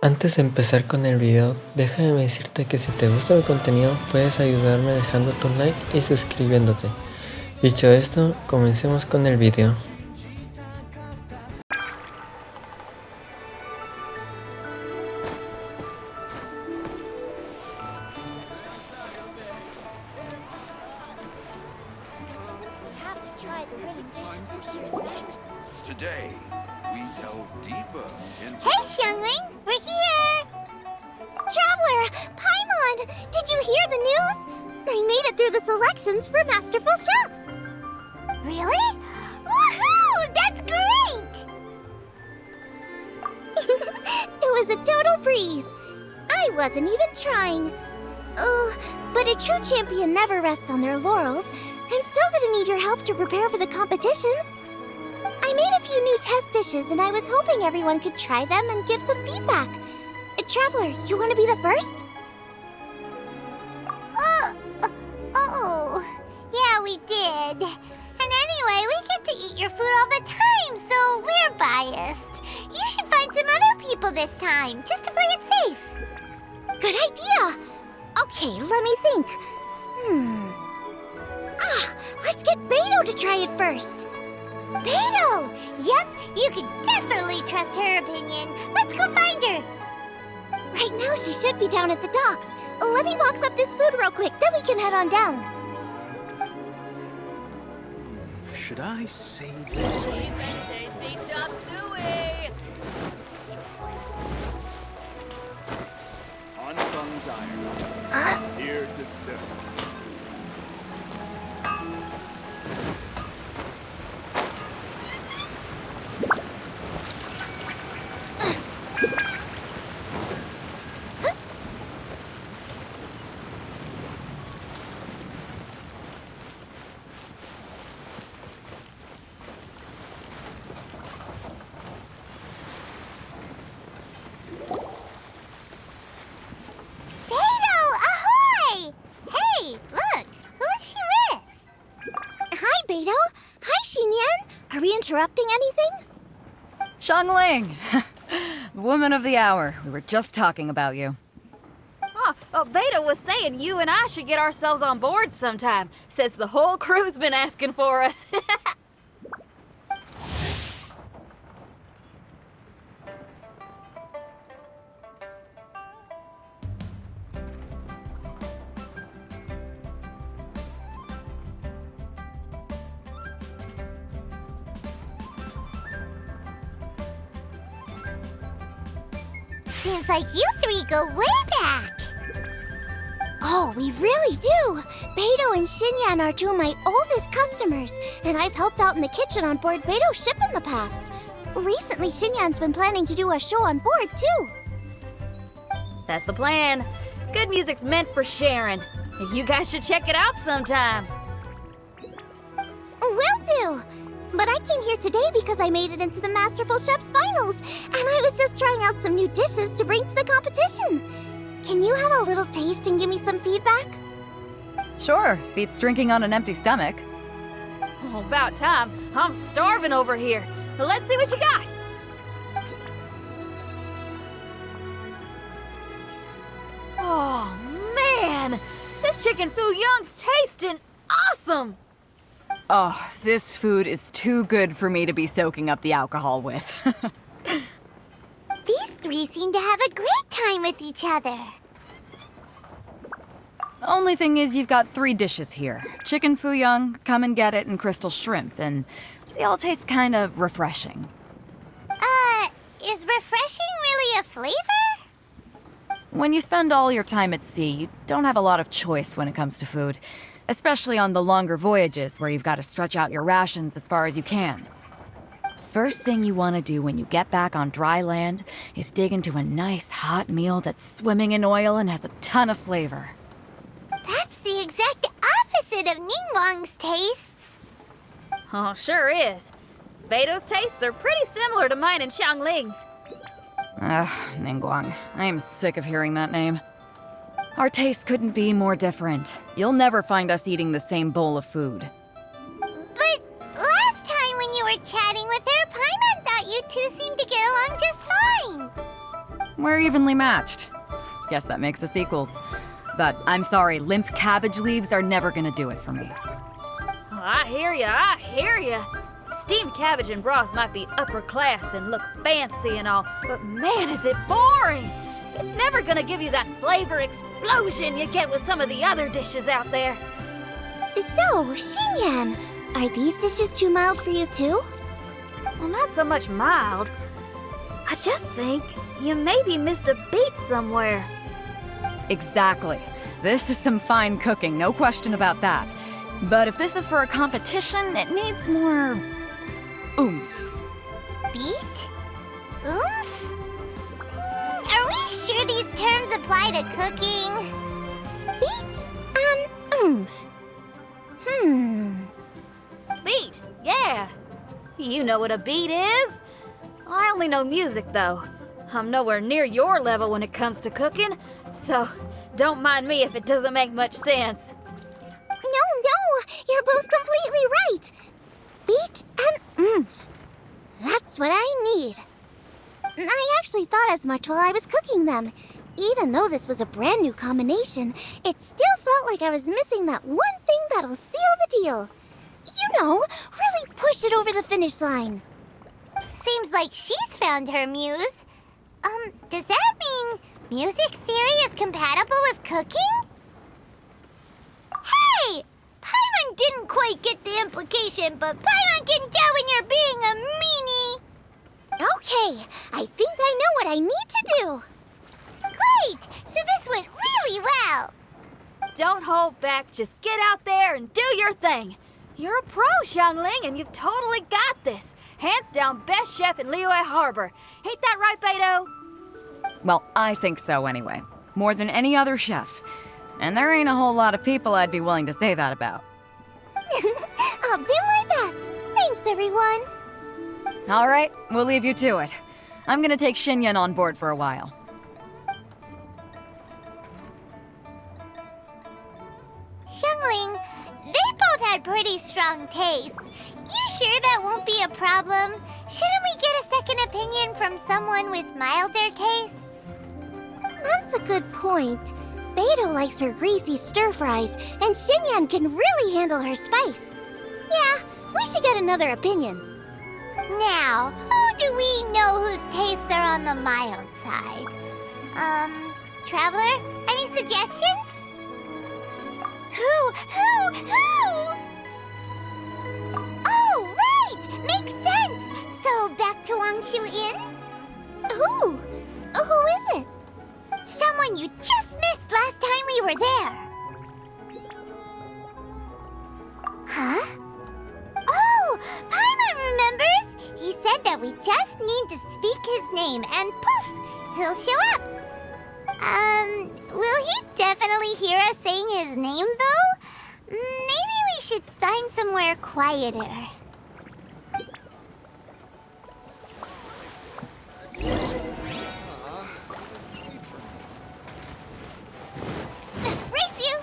Antes de empezar con el video, déjame decirte que si te gusta mi contenido puedes ayudarme dejando tu like y suscribiéndote. Dicho esto, comencemos con el video. Today, we delve deeper into... Hey, Xiangling! We're here! Traveler! Paimon! Did you hear the news? I made it through the selections for Masterful Chefs! Really? Woohoo! That's great! It was a total breeze. I wasn't even trying. But a true champion never rests on their laurels. I'm still gonna need your help to prepare for the competition. I made a few new test dishes, and I was hoping everyone could try them and give some feedback. Traveler, you want to be the first? Yeah, we did. And anyway, we get to eat your food all the time, so we're biased. You should find some other people this time, just to play it safe. Good idea. Okay, let me think. Let's get Beto to try it first. Beto! Yep, you can definitely trust her opinion. Let's go find her. Right now, she should be down at the docks. Let me box up this food real quick, then we can head on down. Should I save this? Tasty chop suey! On Buns iron. Here to serve. Are we interrupting anything? Xiangling! Woman of the hour. We were just talking about you. Beta was saying you and I should get ourselves on board sometime. Says the whole crew's been asking for us. Seems like you three go way back. Oh, we really do. Beto and Xinyan are two of my oldest customers, and I've helped out in the kitchen on board Beto's ship in the past. Recently, Xinyan's been planning to do a show on board, too. That's the plan. Good music's meant for sharing. You guys should check it out sometime. Will do. But I came here today because I made it into the Masterful Chef's finals, and I was just trying out some new dishes to bring to the competition. Can you have a little taste and give me some feedback? Sure, beats drinking on an empty stomach. Oh, about time. I'm starving over here. Let's see what you got. Oh, man! This chicken foo young's tasting awesome! Oh, this food is too good for me to be soaking up the alcohol with. These three seem to have a great time with each other. The only thing is you've got 3 dishes here. Chicken foo young, come and get it, and crystal shrimp, and they all taste kind of refreshing. Is refreshing really a flavor? When you spend all your time at sea, you don't have a lot of choice when it comes to food. Especially on the longer voyages where you've got to stretch out your rations as far as you can. First thing you want to do when you get back on dry land is dig into a nice hot meal that's swimming in oil and has a ton of flavor. That's the exact opposite of Ningguang's tastes. Oh, sure is. Beto's tastes are pretty similar to mine and Xiangling's. Ugh, Ningguang. I am sick of hearing that name. Our tastes couldn't be more different. You'll never find us eating the same bowl of food. But last time when you were chatting with her, Paimon thought you two seemed to get along just fine. We're evenly matched. Guess that makes us equals. But I'm sorry, limp cabbage leaves are never gonna do it for me. I hear ya. Steamed cabbage and broth might be upper class and look fancy and all, but man, is it boring! It's never gonna give you that flavor explosion you get with some of the other dishes out there. So, Xinyan, are these dishes too mild for you too? Well, not so much mild. I just think you maybe missed a beat somewhere. Exactly. This is some fine cooking, no question about that. But if this is for a competition, it needs more oomph. Beat? Oomph? Are we sure these terms apply to cooking? Beat and oomph. Beat, yeah. You know what a beat is? I only know music, though. I'm nowhere near your level when it comes to cooking, so don't mind me if it doesn't make much sense. No, you're both completely right. Beat and oomph. That's what I need. I actually thought as much while I was cooking them. Even though this was a brand new combination, it still felt like I was missing that one thing that'll seal the deal. You know, really push it over the finish line. Seems like she's found her muse. Does that mean music theory is compatible with cooking? Hey! Paimon didn't quite get the implication, but Paimon can tell when you're being a meanie. Okay, I think I know what I need to do. Great! So this went really well. Don't hold back, just get out there and do your thing. You're a pro, Xiangling, and you've totally got this. Hands down best chef in Liyue Harbor. Ain't that right, Beto? Well, I think so anyway. More than any other chef. And there ain't a whole lot of people I'd be willing to say that about. I'll do my best. Thanks, everyone. All right, we'll leave you to it. I'm gonna take Xinyan on board for a while. Xiangling, they both had pretty strong tastes. You sure that won't be a problem? Shouldn't we get a second opinion from someone with milder tastes? That's a good point. Beto likes her greasy stir-fries, and Xinyan can really handle her spice. Yeah, we should get another opinion. Now, who do we know whose tastes are on the mild side? Traveler, any suggestions? Who? Oh, right! Makes sense! So, back to Wangshu Inn? Who? Who is it? Someone you just missed last time we were there. Huh? Oh, Paimon remembers! He said that we just need to speak his name and poof, he'll show up. Will he definitely hear us saying his name though? Maybe we should find somewhere quieter. Race you!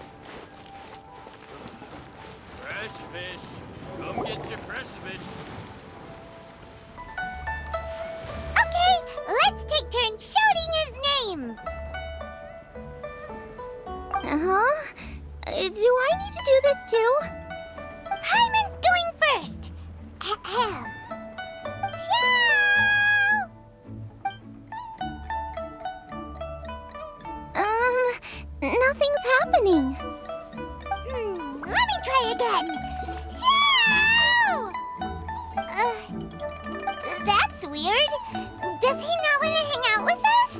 Fresh fish. Come get your fresh fish. Okay, let's take turns shouting his name. Uh-huh. Do I need to do this too? Paimon's going first. Ahem. Shout! Nothing's happening. Let me try again. Shout! That's weird. Does he not want to hang out with us?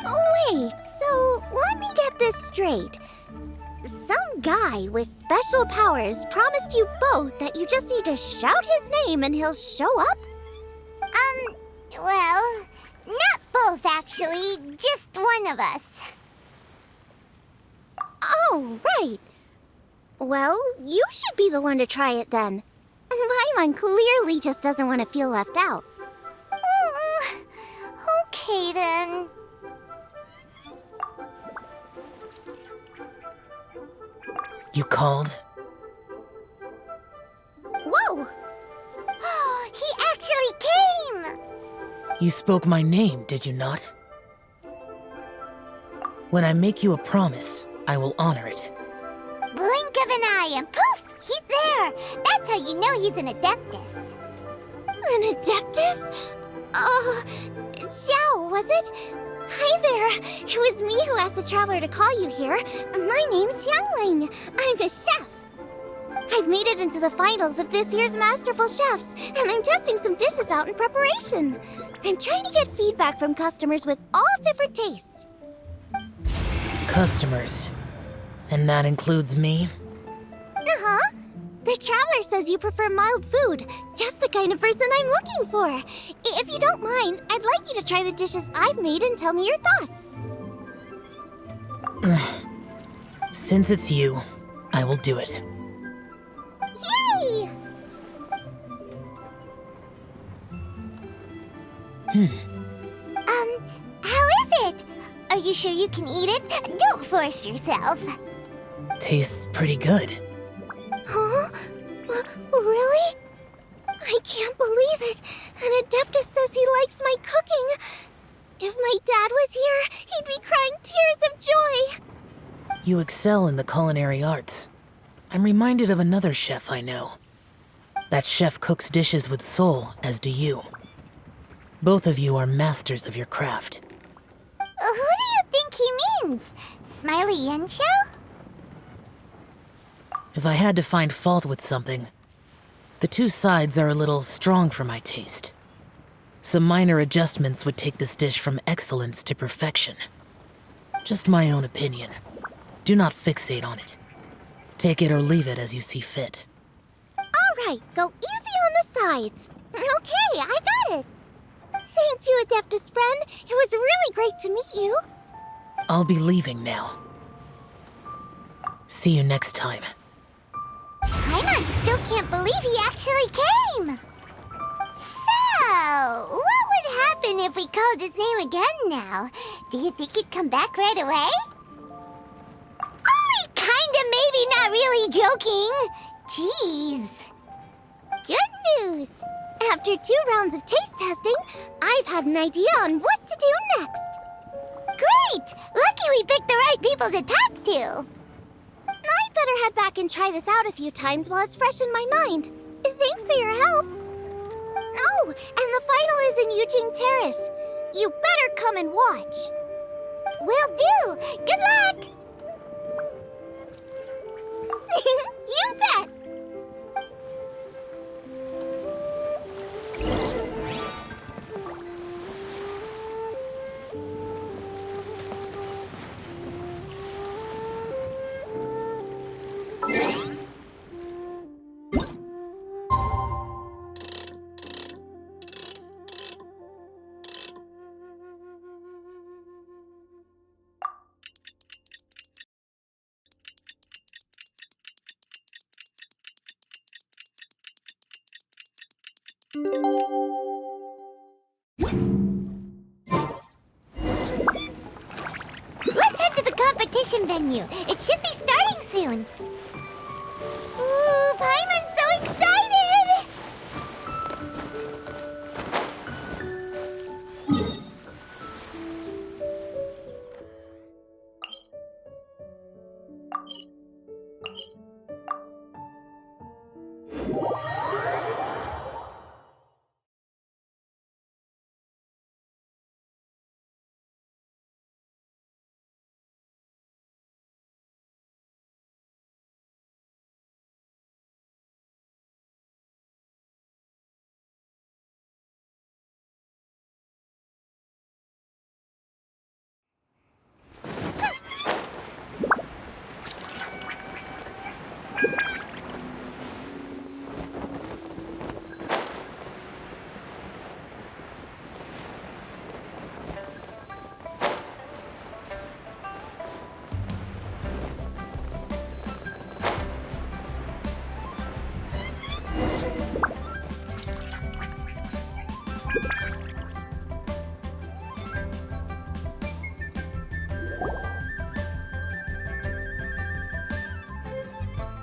Oh, wait, so let me get this straight. Some guy with special powers promised you both that you just need to shout his name and he'll show up? Well, not both actually, just one of us. Oh, right. Well, you should be the one to try it then. Paimon clearly just doesn't want to feel left out. Okay then. You called? Whoa! He actually came! You spoke my name, did you not? When I make you a promise, I will honor it. Blink of an eye and poof! He's there! That's how you know he's an Adeptus. An Adeptus? Xiao, was it? Hi there! It was me who asked the Traveler to call you here. My name's Xiangling. I'm a chef. I've made it into the finals of this year's Masterful Chefs, and I'm testing some dishes out in preparation. I'm trying to get feedback from customers with all different tastes. Customers. And that includes me? Uh-huh. The Traveler says you prefer mild food, just the kind of person I'm looking for. If you don't mind, I'd like you to try the dishes I've made and tell me your thoughts. Since it's you, I will do it. Yay! How is it? Are you sure you can eat it? Don't force yourself. Tastes pretty good. Huh? Really? I can't believe it. An Adeptus says he likes my cooking. If my dad was here, he'd be crying tears of joy. You excel in the culinary arts. I'm reminded of another chef I know. That chef cooks dishes with soul, as do you. Both of you are masters of your craft. Who do you think he means? Smiley Yensho? If I had to find fault with something, the two sides are a little strong for my taste. Some minor adjustments would take this dish from excellence to perfection. Just my own opinion. Do not fixate on it. Take it or leave it as you see fit. All right, go easy on the sides. Okay, I got it. Thank you, Adeptus friend. It was really great to meet you. I'll be leaving now. See you next time. Paimon still can't believe he actually came. So, what would happen if we called his name again now? Do you think he'd come back right away? Only kinda, maybe not really joking. Jeez. Good news. After 2 rounds of taste testing, I've had an idea on what to do next. Great! Lucky we picked the right people to talk to. I'd better head back and try this out a few times while it's fresh in my mind. Thanks for your help. Oh, and the final is in Yujing Terrace. You better come and watch. Will do. Good luck. You bet. Let's head to the competition venue. It should be starting soon. Ooh, Paimon's so excited!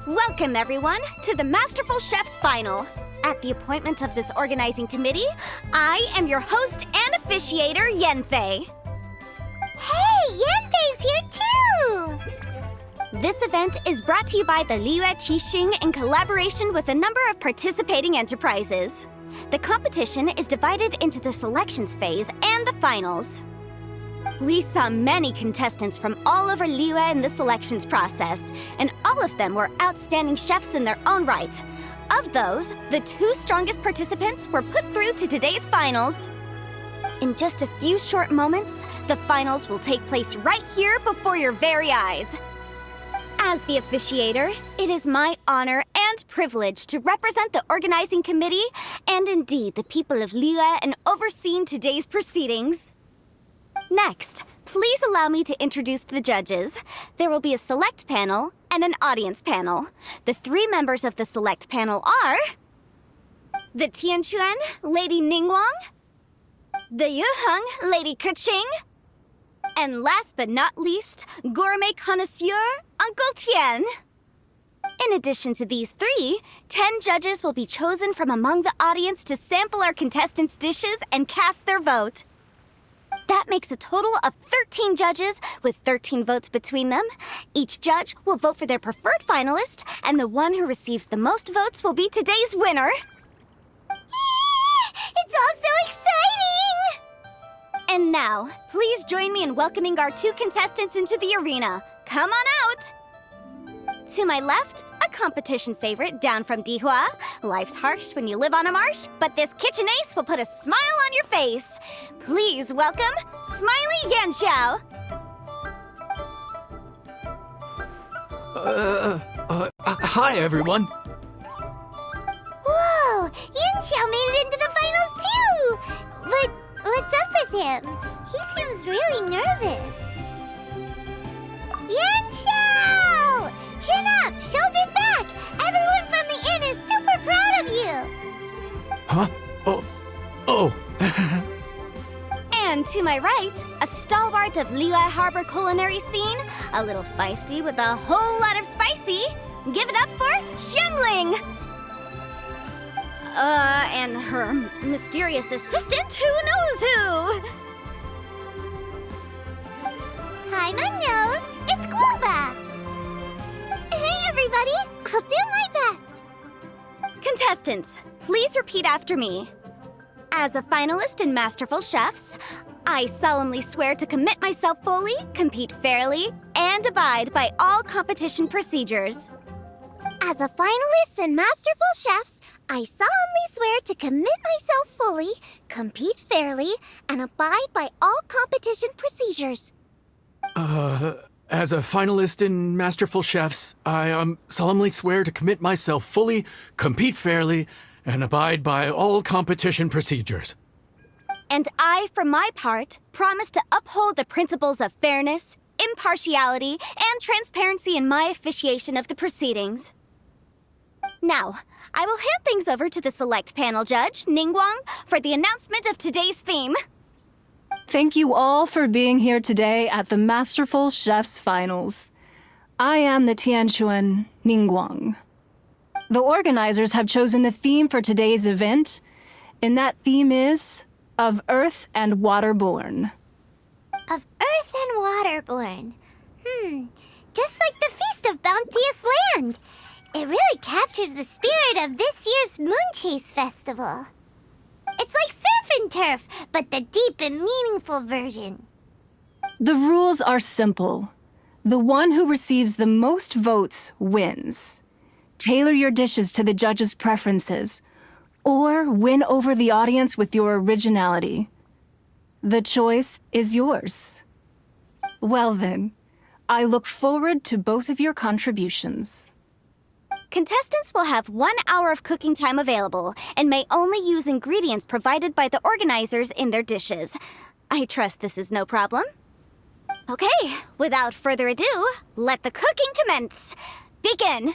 Welcome, everyone, to the Masterful Chef's Final. At the appointment of this organizing committee, I am your host and officiator, Yanfei. Hey, Yanfei's here This event is brought to you by the Liyue Qixing in collaboration with a number of participating enterprises. The competition is divided into the selections phase and the finals. We saw many contestants from all over Liyue in the selections process, and all of them were outstanding chefs in their own right. Of those, the 2 strongest participants were put through to today's finals. In just a few short moments, the finals will take place right here before your very eyes. As the officiator, it is my honor and privilege to represent the organizing committee and indeed the people of Liyue in overseeing today's proceedings. Next, please allow me to introduce the judges. There will be a select panel and an audience panel. The 3 members of the select panel are the Tianquan, Lady Ningguang, the Yuheng, Lady Keqing, and last but not least, gourmet connoisseur, Uncle Tian. In addition to these 3, 10 judges will be chosen from among the audience to sample our contestants' dishes and cast their vote. That makes a total of 13 judges, with 13 votes between them. Each judge will vote for their preferred finalist, and the one who receives the most votes will be today's winner. It's all so exciting! And now, please join me in welcoming our 2 contestants into the arena. Come on out! To my left, a competition favorite down from Dihua. Life's harsh when you live on a marsh, but this kitchen ace will put a smile on your face. Please welcome Smiley Yanxiao. Hi everyone. Whoa! Yanxiao made it into the finals too! But what's up with him? He seems really nervous. Yanxiao! Chin up! Shoulders back! Everyone from the inn is super proud of you! Huh? Oh. And to my right, a stalwart of Liyue Harbor culinary scene, a little feisty with a whole lot of spicy. Give it up for Xiangling! And her mysterious assistant, who knows who? Hi, my nose! It's Guava! Hey, everybody! I'll do my best! Contestants, please repeat after me. As a finalist in Masterful Chefs, I solemnly swear to commit myself fully, compete fairly, and abide by all competition procedures. As a finalist in Masterful Chefs, I solemnly swear to commit myself fully, compete fairly, and abide by all competition procedures. As a finalist in Masterful Chefs, I solemnly swear to commit myself fully, compete fairly, and abide by all competition procedures. And I, for my part, promise to uphold the principles of fairness, impartiality, and transparency in my officiation of the proceedings. Now, I will hand things over to the select panel judge, Ningguang, for the announcement of today's theme. Thank you all for being here today at the Masterful Chefs Finals. I am the Tianquan Ningguang. The organizers have chosen the theme for today's event, and that theme is Of Earth and Waterborn. Of Earth and Waterborn. Just like the Feast of Bounteous Land. It really captures the spirit of this year's Moon Chase Festival. It's like surf and turf, but the deep and meaningful version. The rules are simple. The one who receives the most votes wins. Tailor your dishes to the judges' preferences, or win over the audience with your originality. The choice is yours. Well then, I look forward to both of your contributions. Contestants will have 1 hour of cooking time available and may only use ingredients provided by the organizers in their dishes. I trust this is no problem. Okay, without further ado, let the cooking commence. Begin!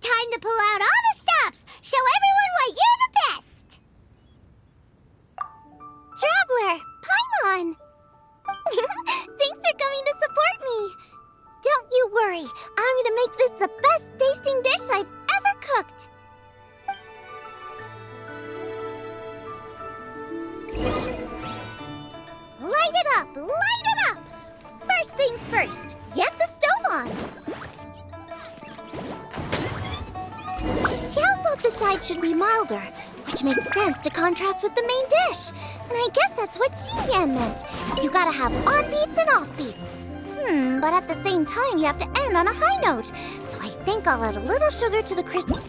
Time to pull out all the stops! Show everyone why you're the best! Traveler, Paimon! Thanks for coming to support me! Don't you worry, I'm gonna make this the best tasting dish I've ever cooked! up! Light it up! First things first, get the stove on. Xiao thought the side should be milder, which makes sense to contrast with the main dish. And I guess that's what Xinyan meant. You gotta have on-beats and off-beats. But at the same time, you have to end on a high note. So I think I'll add a little sugar to the crystal.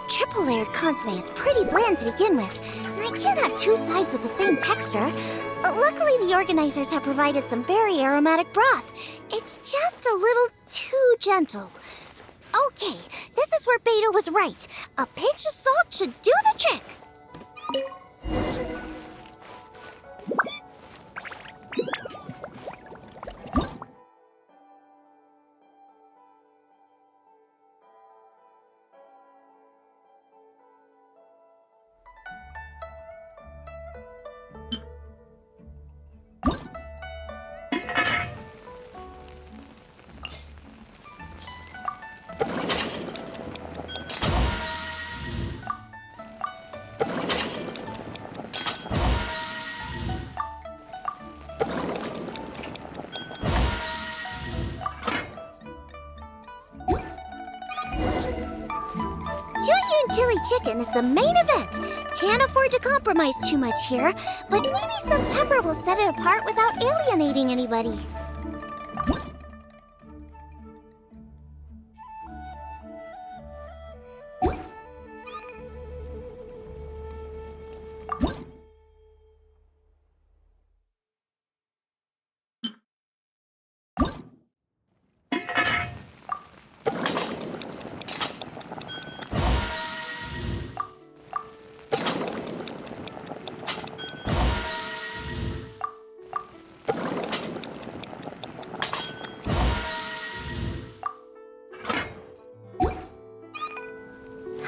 Triple-layered consomme is pretty bland to begin with, and I can't have two sides with the same texture. Luckily, the organizers have provided some very aromatic broth. It's just a little too gentle. Okay, this is where Beto was right. A pinch of salt should do the trick. Chili chicken is the main event. Can't afford to compromise too much here, but maybe some pepper will set it apart without alienating anybody.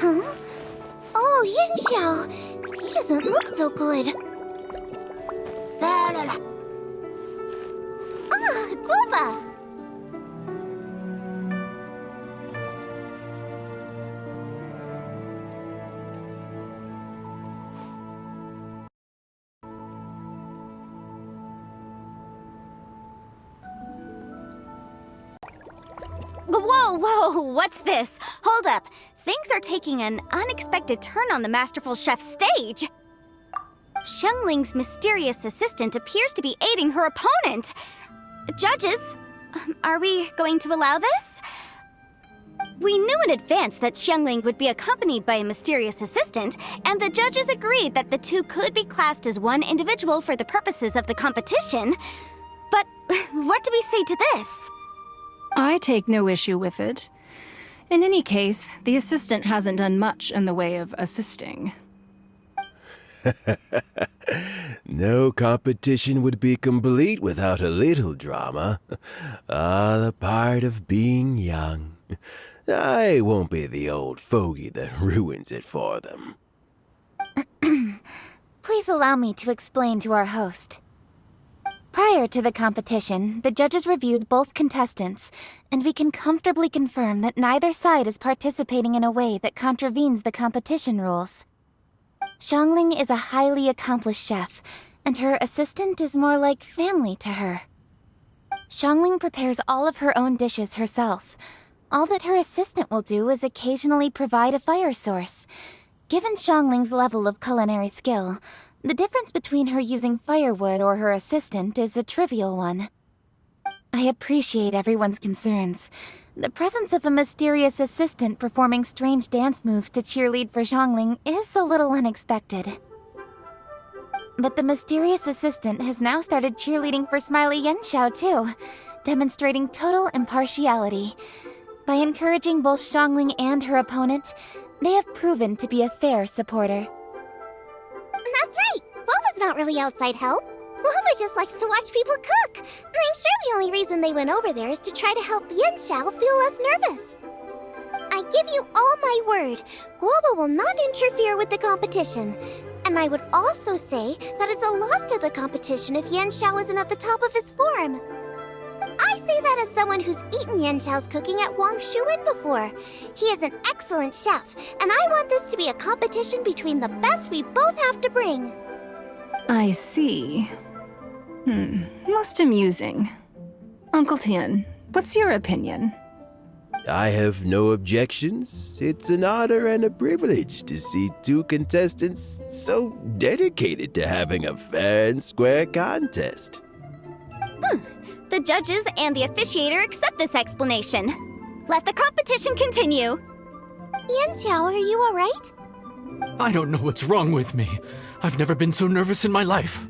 Huh? Oh, Yin Xiao. He doesn't look so good. Ah, guava! Whoa, what's this? Hold up. Things are taking an unexpected turn on the Masterful Chef's stage. Xiangling's mysterious assistant appears to be aiding her opponent. Judges, are we going to allow this? We knew in advance that Xiangling would be accompanied by a mysterious assistant, and the judges agreed that the two could be classed as one individual for the purposes of the competition. But what do we say to this? I take no issue with it. In any case, the assistant hasn't done much in the way of assisting. No competition would be complete without a little drama. All a part of being young. I won't be the old fogey that ruins it for them. Please allow me to explain to our host. Prior to the competition, the judges reviewed both contestants, and we can comfortably confirm that neither side is participating in a way that contravenes the competition rules. Xiangling is a highly accomplished chef, and her assistant is more like family to her. Xiangling prepares all of her own dishes herself. All that her assistant will do is occasionally provide a fire source. Given Xiangling's level of culinary skill, the difference between her using firewood or her assistant is a trivial one. I appreciate everyone's concerns. The presence of a mysterious assistant performing strange dance moves to cheerlead for Xiangling is a little unexpected. But the mysterious assistant has now started cheerleading for Smiley Yenxiao too, demonstrating total impartiality. By encouraging both Xiangling and her opponent, They have proven to be a fair supporter. That's right. Guoba's not really outside help. Guoba just likes to watch people cook. I'm sure the only reason they went over there is to try to help Yanxiao feel less nervous. I give you all my word, Guoba will not interfere with the competition. And I would also say that it's a loss to the competition if Yanxiao isn't at the top of his form. I say that as someone who's eaten Yanxiao's cooking at Wangshuin before. He is an excellent chef, and I want this to be a competition between the best we both have to bring. I see. Most amusing. Uncle Tian, what's your opinion? I have no objections. It's an honor and a privilege to see two contestants so dedicated to having a fair and square contest. The judges and the officiator accept this explanation. Let the competition continue. Yanxiao, are you alright? I don't know what's wrong with me. I've never been so nervous in my life.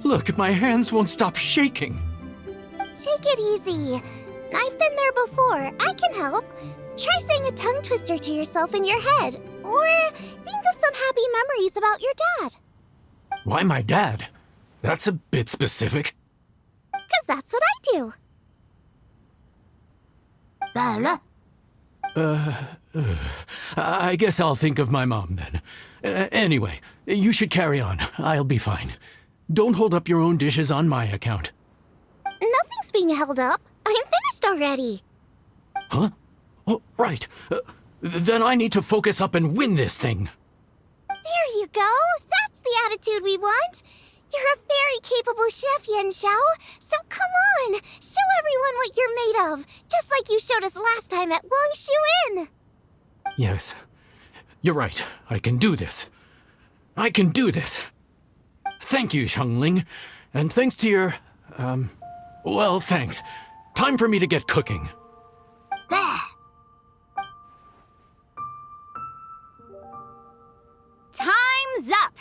Look, my hands won't stop shaking. Take it easy. I've been there before. I can help. Try saying a tongue twister to yourself in your head. Or think of some happy memories about your dad. Why my dad? That's a bit specific. 'Cause that's what I do. I guess I'll think of my mom then. Anyway, you should carry on. I'll be fine. Don't hold up your own dishes on my account. Nothing's being held up. I'm finished already. Huh? Oh, right. Then I need to focus up and win this thing. There you go. That's the attitude we want. You're a very capable chef, Yanxiao. So come on, show everyone what you're made of, just like you showed us last time at Wangshuin. Yes, you're right. I can do this. I can do this. Thank you, Xiangling. And thanks to your, well, thanks. Time for me to get cooking. Time's up!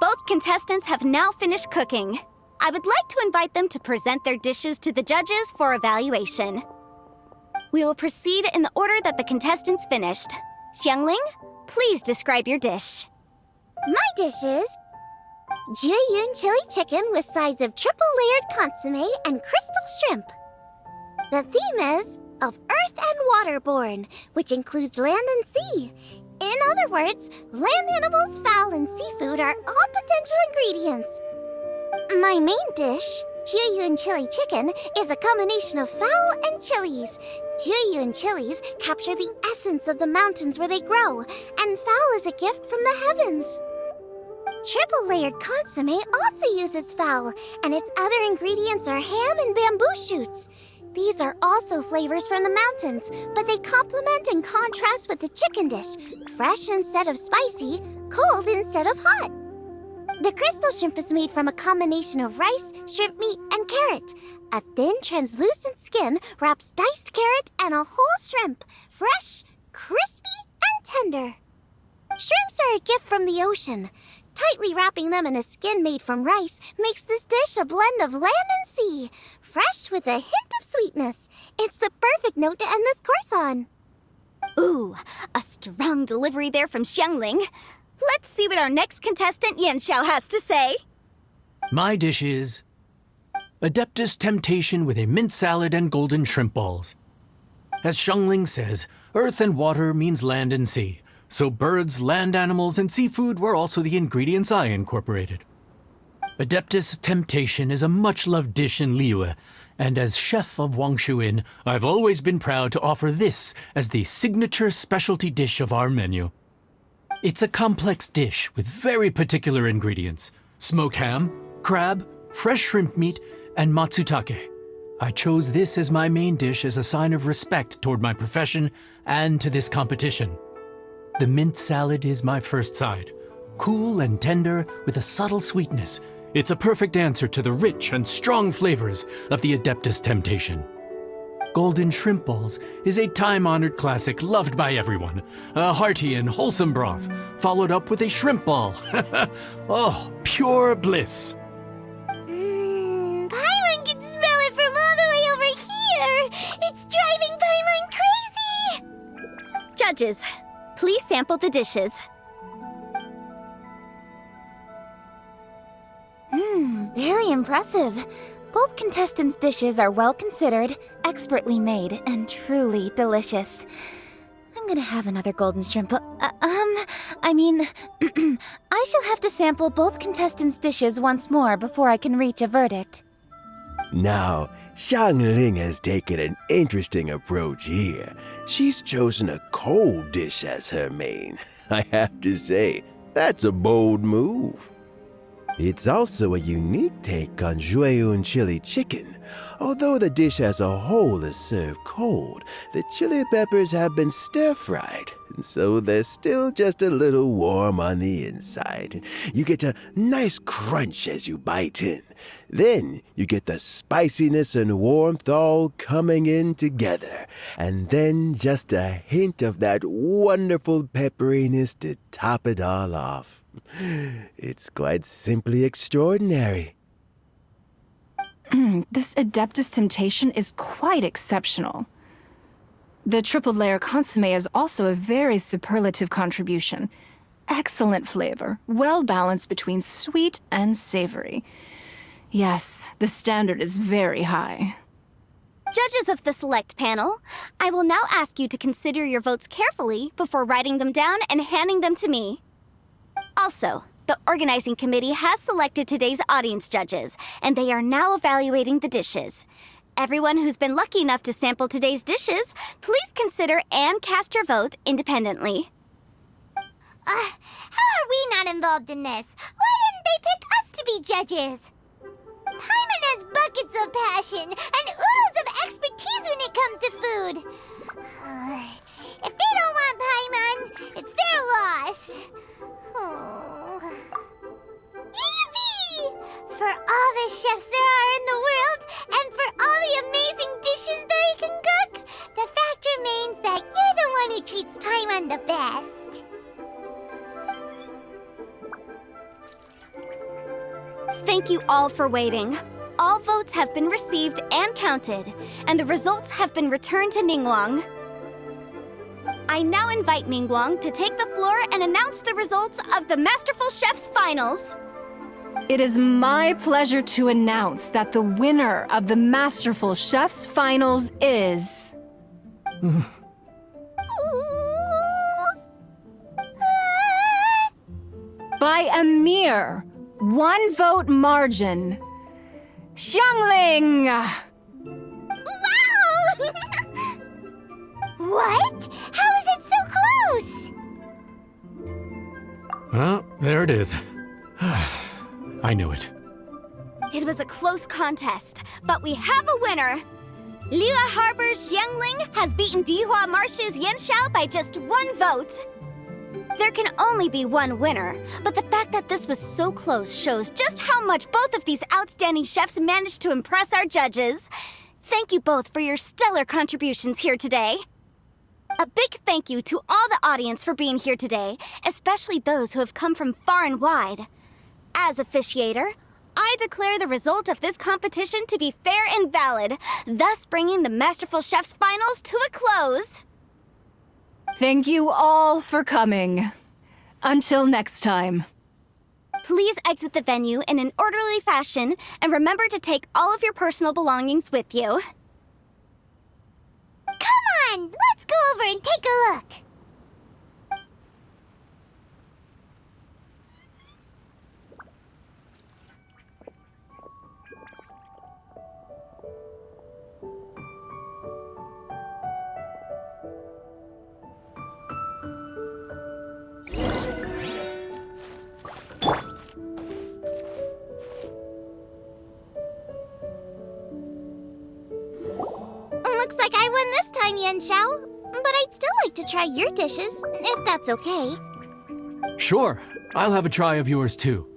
Both contestants have now finished cooking. I would like to invite them to present their dishes to the judges for evaluation. We will proceed in the order that the contestants finished. Xiangling, please describe your dish. My dish is Jiyun chili chicken with sides of triple-layered consommé and crystal shrimp. The theme is of earth and waterborne, which includes land and sea. In other words, land animals, fowl, and seafood are all potential ingredients. My main dish, Jiyun chili chicken, is a combination of fowl and chilies. Jiyun chilies capture the essence of the mountains where they grow, and fowl is a gift from the heavens. Triple-layered consommé also uses fowl, and its other ingredients are ham and bamboo shoots. These are also flavors from the mountains, but they complement and contrast with the chicken dish, fresh instead of spicy, cold instead of hot. The crystal shrimp is made from a combination of rice, shrimp meat, and carrot. A thin, translucent skin wraps diced carrot and a whole shrimp, fresh, crispy, and tender. Shrimps are a gift from the ocean. Tightly wrapping them in a skin made from rice makes this dish a blend of land and sea, fresh with a hint of sweetness. It's the perfect note to end this course on. Ooh, a strong delivery there from Xiangling. Let's see what our next contestant Yanxiao has to say. My dish is Adeptus Temptation with a mint salad and golden shrimp balls. As Xiangling says, earth and water means land and sea. So birds, land animals, and seafood were also the ingredients I incorporated. Adeptus Temptation is a much-loved dish in Liyue, and as chef of Wangshuin, I've always been proud to offer this as the signature specialty dish of our menu. It's a complex dish with very particular ingredients: smoked ham, crab, fresh shrimp meat, and matsutake. I chose this as my main dish as a sign of respect toward my profession and to this competition. The mint salad is my first side. Cool and tender with a subtle sweetness, it's a perfect answer to the rich and strong flavors of the Adeptus Temptation. Golden shrimp balls is a time-honored classic loved by everyone. A hearty and wholesome broth, followed up with a shrimp ball. Oh, pure bliss. Paimon can smell it from all the way over here. It's driving Paimon crazy. Judges, please sample the dishes. Very impressive. Both contestants' dishes are well considered, expertly made, and truly delicious. I'm gonna have another golden shrimp. I shall have to sample both contestants' dishes once more before I can reach a verdict. Now, Xiangling has taken an interesting approach here. She's chosen a cold dish as her main. I have to say, that's a bold move. It's also a unique take on Jueyun chili chicken. Although the dish as a whole is served cold, the chili peppers have been stir-fried, and so they're still just a little warm on the inside. You get a nice crunch as you bite in. Then you get the spiciness and warmth all coming in together, and then just a hint of that wonderful pepperiness to top it all off. It's quite simply extraordinary. This Adeptus Temptation is quite exceptional. The triple layer consomme is also a very superlative contribution. Excellent flavor, well balanced between sweet and savory. Yes, the standard is very high. Judges of the select panel, I will now ask you to consider your votes carefully before writing them down and handing them to me. Also, the organizing committee has selected today's audience judges, and they are now evaluating the dishes. Everyone who's been lucky enough to sample today's dishes, please consider and cast your vote independently. How are we not involved in this? Why didn't they pick us to be judges? Paimon has buckets of passion and oodles of expertise when it comes to food. If they don't want Paimon, it's their loss. Oh. Yippee! For all the chefs there are in the world, and for all the amazing dishes they can cook, the fact remains that you're the one who treats Paimon the best. Thank you all for waiting. All votes have been received and counted, and the results have been returned to Ningguang. I now invite Ningguang to take the floor and announce the results of the Masterful Chef's Finals. It is my pleasure to announce that the winner of the Masterful Chef's Finals is... by a mere 1 vote margin, Xiangling! Wow! What? How is it so close? Well, there it is. I knew it. It was a close contest, but we have a winner. Liyue Harbor's Xiangling has beaten Dihua Marsh's Yanxiao by just 1 vote. There can only be one winner, but the fact that this was so close shows just how much both of these outstanding chefs managed to impress our judges. Thank you both for your stellar contributions here today. A big thank you to all the audience for being here today, especially those who have come from far and wide. As officiator, I declare the result of this competition to be fair and valid, thus bringing the Masterful Chef's Finals to a close. Thank you all for coming. Until next time. Please exit the venue in an orderly fashion, and remember to take all of your personal belongings with you. Come on, let's go over and take a look. Looks like I won this time, Yanxiao. But I'd still like to try your dishes, if that's okay. Sure, I'll have a try of yours too.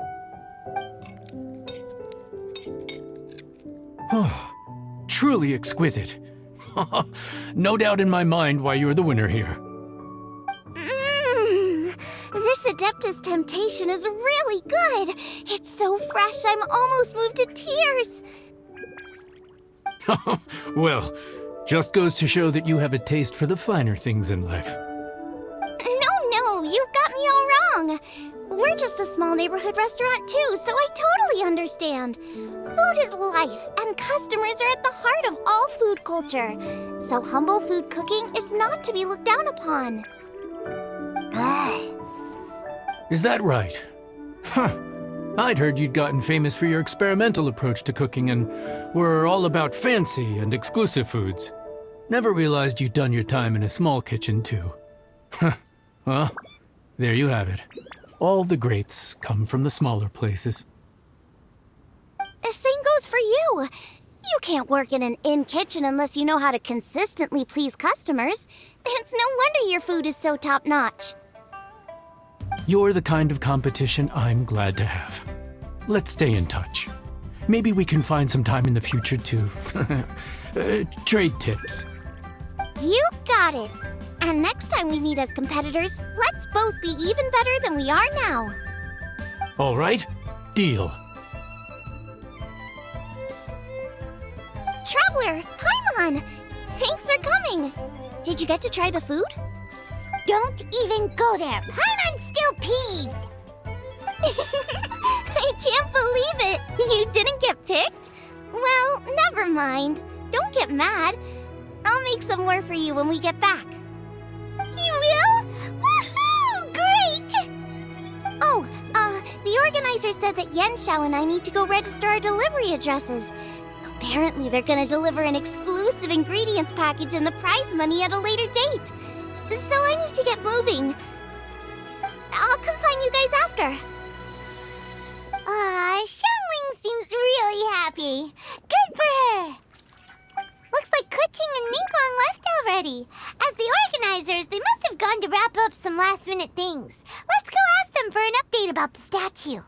Truly exquisite. No doubt in my mind why you're the winner here. This Adeptus Temptation is really good. It's so fresh, I'm almost moved to tears. Well, just goes to show that you have a taste for the finer things in life. a small neighborhood restaurant too, so I totally understand. Food is life, and customers are at the heart of all food culture. So humble food cooking is not to be looked down upon. Is that right? Huh. I'd heard you'd gotten famous for your experimental approach to cooking and were all about fancy and exclusive foods. Never realized you'd done your time in a small kitchen, too. Huh. Well, there you have it. All the greats come from the smaller places. The same goes for you. You can't work in an inn kitchen unless you know how to consistently please customers. It's no wonder your food is so top-notch. You're the kind of competition I'm glad to have. Let's stay in touch. Maybe we can find some time in the future to trade tips. You got it. And next time we meet as competitors, let's both be even better than we are now. All right, deal. Traveler, Paimon! Thanks for coming. Did you get to try the food? Don't even go there. Paimon's still peeved. I can't believe it. You didn't get picked? Well, never mind. Don't get mad. I'll make some more for you when we get back. You will? Woohoo! Great! Oh, the organizer said that Yenshao and I need to go register our delivery addresses. Apparently, they're gonna deliver an exclusive ingredients package and the prize money at a later date. So I need to get moving. I'll come find you guys after. Xiangling seems really happy. Good for her. Looks like Kuching and Ningguang left already. As the organizers, they must have gone to wrap up some last-minute things. Let's go ask them for an update about the statue.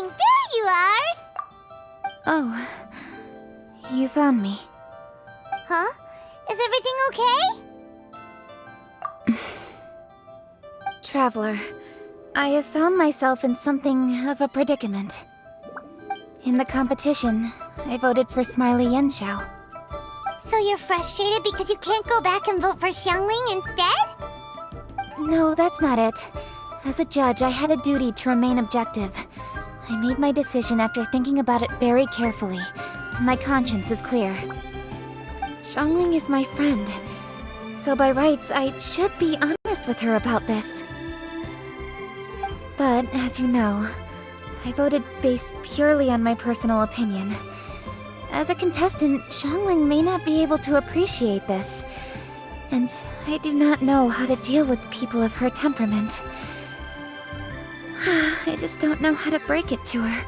There you are! Oh, you found me. Huh? Is everything okay? Traveler, I have found myself in something of a predicament. In the competition, I voted for Smiley Yenshao. So you're frustrated because you can't go back and vote for Xiangling instead? No, that's not it. As a judge, I had a duty to remain objective. I made my decision after thinking about it very carefully, and my conscience is clear. Xiangling is my friend, so by rights, I should be honest with her about this. But, as you know, I voted based purely on my personal opinion. As a contestant, Xiangling may not be able to appreciate this, and I do not know how to deal with people of her temperament. I just don't know how to break it to her.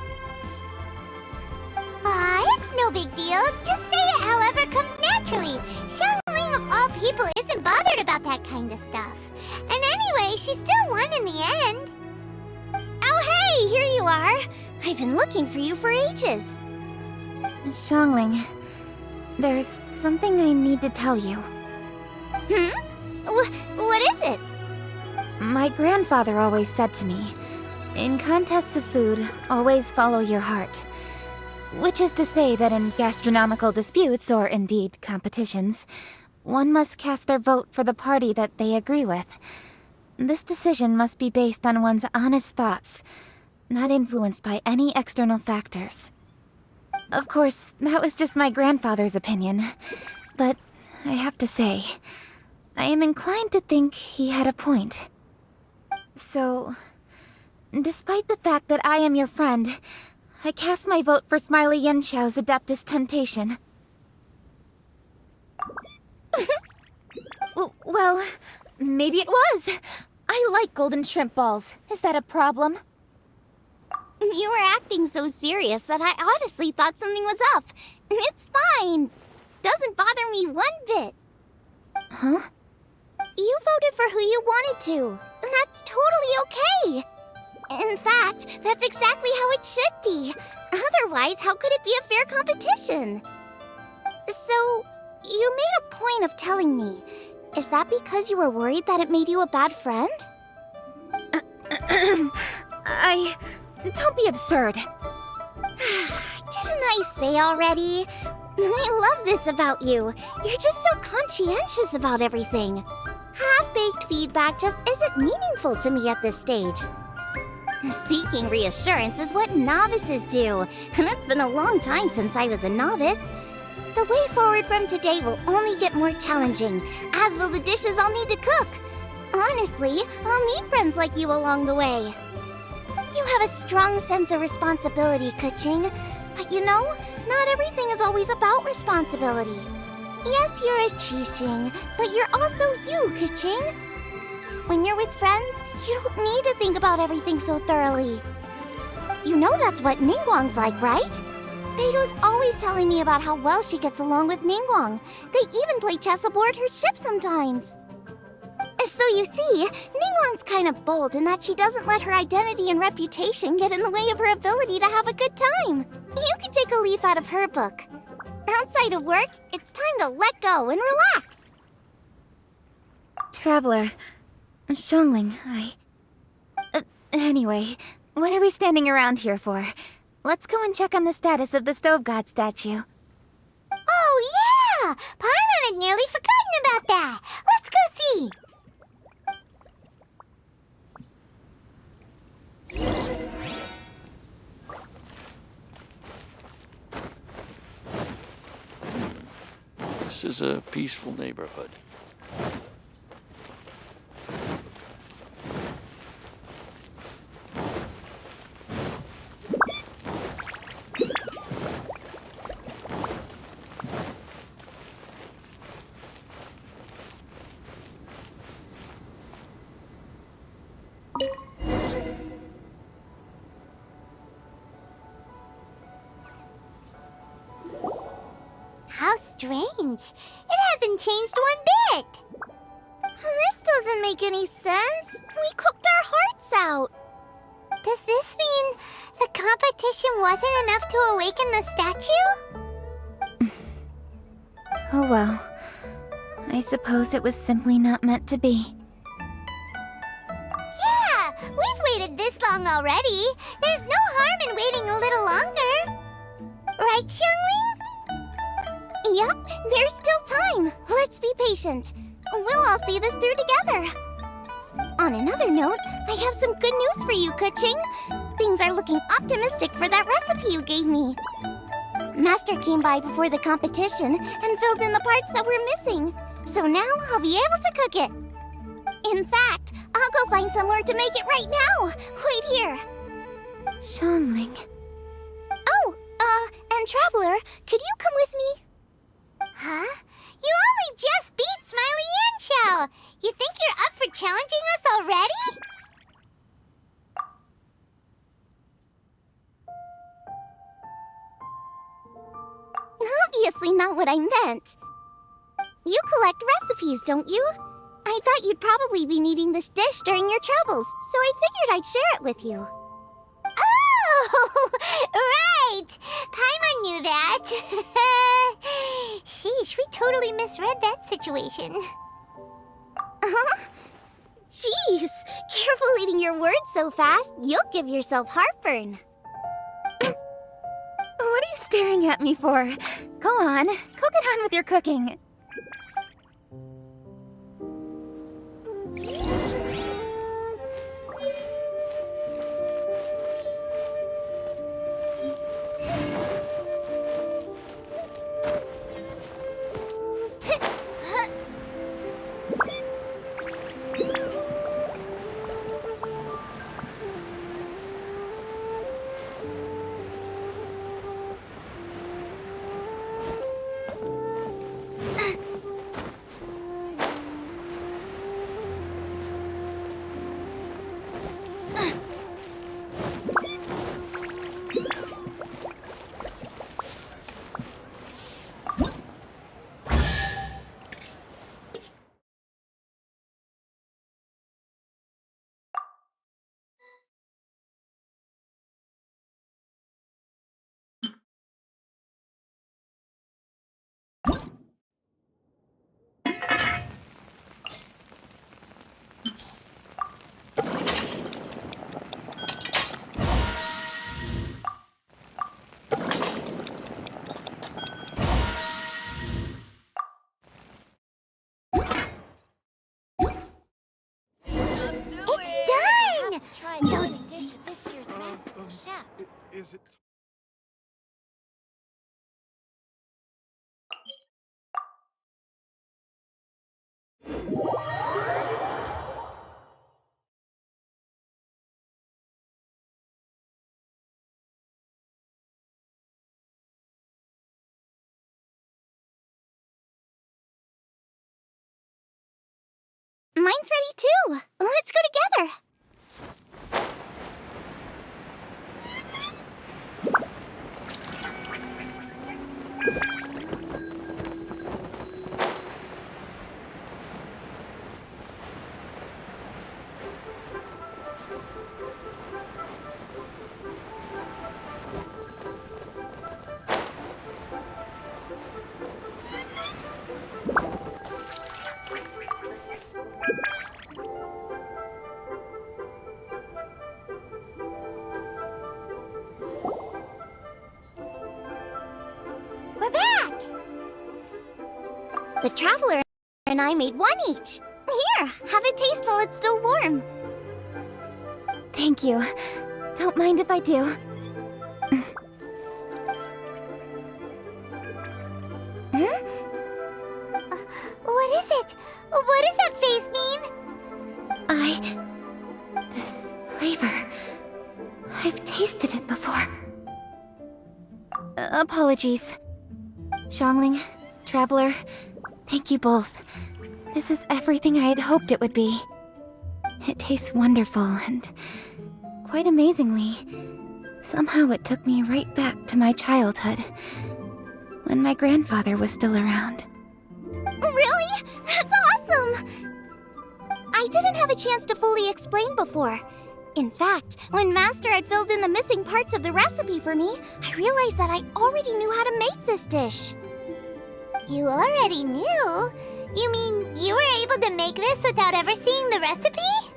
It's no big deal. Just say it however comes naturally. Xiangling of all people isn't bothered about that kind of stuff. And anyway, she still won in the end. Oh hey, here you are. I've been looking for you for ages. Xiangling, there's something I need to tell you. What is it? My grandfather always said to me, in contests of food, always follow your heart. Which is to say that in gastronomical disputes, or indeed competitions, one must cast their vote for the party that they agree with. This decision must be based on one's honest thoughts, not influenced by any external factors. Of course, that was just my grandfather's opinion, but I have to say, I am inclined to think he had a point. So, despite the fact that I am your friend, I cast my vote for Smiley Yenshao's Adeptus Temptation. Well, maybe it was. I like golden shrimp balls. Is that a problem? You were acting so serious that I honestly thought something was up. It's fine. Doesn't bother me one bit. Huh? You voted for who you wanted to, and that's totally okay. In fact, that's exactly how it should be. Otherwise, how could it be a fair competition? So, you made a point of telling me. Is that because you were worried that it made you a bad friend? Don't be absurd. Didn't I say already? I love this about you. You're just so conscientious about everything. Half-baked feedback just isn't meaningful to me at this stage. Seeking reassurance is what novices do, and it's been a long time since I was a novice. The way forward from today will only get more challenging, as will the dishes I'll need to cook. Honestly, I'll need friends like you along the way. You have a strong sense of responsibility, Kuching. But you know, not everything is always about responsibility. Yes, you're a Qixing, but you're also you, Kuching. When you're with friends, you don't need to think about everything so thoroughly. You know that's what Ningguang's like, right? Beido's always telling me about how well she gets along with Ningguang. They even play chess aboard her ship sometimes. So you see, Ningguang's kind of bold in that she doesn't let her identity and reputation get in the way of her ability to have a good time. You can take a leaf out of her book. Outside of work, it's time to let go and relax. Traveler, Xiangling, Anyway, what are we standing around here for? Let's go and check on the status of the Stove God statue. Oh yeah! Paimon had nearly forgotten about that. Let's go see. This is a peaceful neighborhood. How strange. It hasn't changed one bit. This doesn't make any sense. We cooked our hearts out. Does this mean the competition wasn't enough to awaken the statue? Oh well. I suppose it was simply not meant to be. Yeah, we've waited this long already. There's no harm in waiting a little longer. Right, Xiangling? Yup, there's still time. Let's be patient. We'll all see this through together. On another note, I have some good news for you, Kuching. Things are looking optimistic for that recipe you gave me. Master came by before the competition and filled in the parts that were missing. So now I'll be able to cook it. In fact, I'll go find somewhere to make it right now. Wait here. Xiangling. Oh, and Traveler, could you come with me? Huh? You only just beat Smiley and Xiao. You think you're up for challenging us already? Obviously not what I meant. You collect recipes, don't you? I thought you'd probably be needing this dish during your travels, so I figured I'd share it with you. Oh, right! Paimon knew that. Sheesh, we totally misread that situation. Huh? Jeez, careful eating your words so fast. You'll give yourself heartburn. What are you staring at me for? Go on, go get on with your cooking. chefs. Is it? Mine's ready too. Let's go together. We're back! The Traveler and I made one each. Here, have a taste while it's still warm. Thank you. Don't mind if I do. What is it? What does that face mean? This flavor. I've tasted it before. Apologies. Xiangling, Traveler, thank you both. This is everything I had hoped it would be. It tastes wonderful and, quite amazingly, somehow it took me right back to my childhood, when my grandfather was still around. Really? That's awesome! I didn't have a chance to fully explain before. In fact, when Master had filled in the missing parts of the recipe for me, I realized that I already knew how to make this dish. You already knew? You mean you were able to make this without ever seeing the recipe?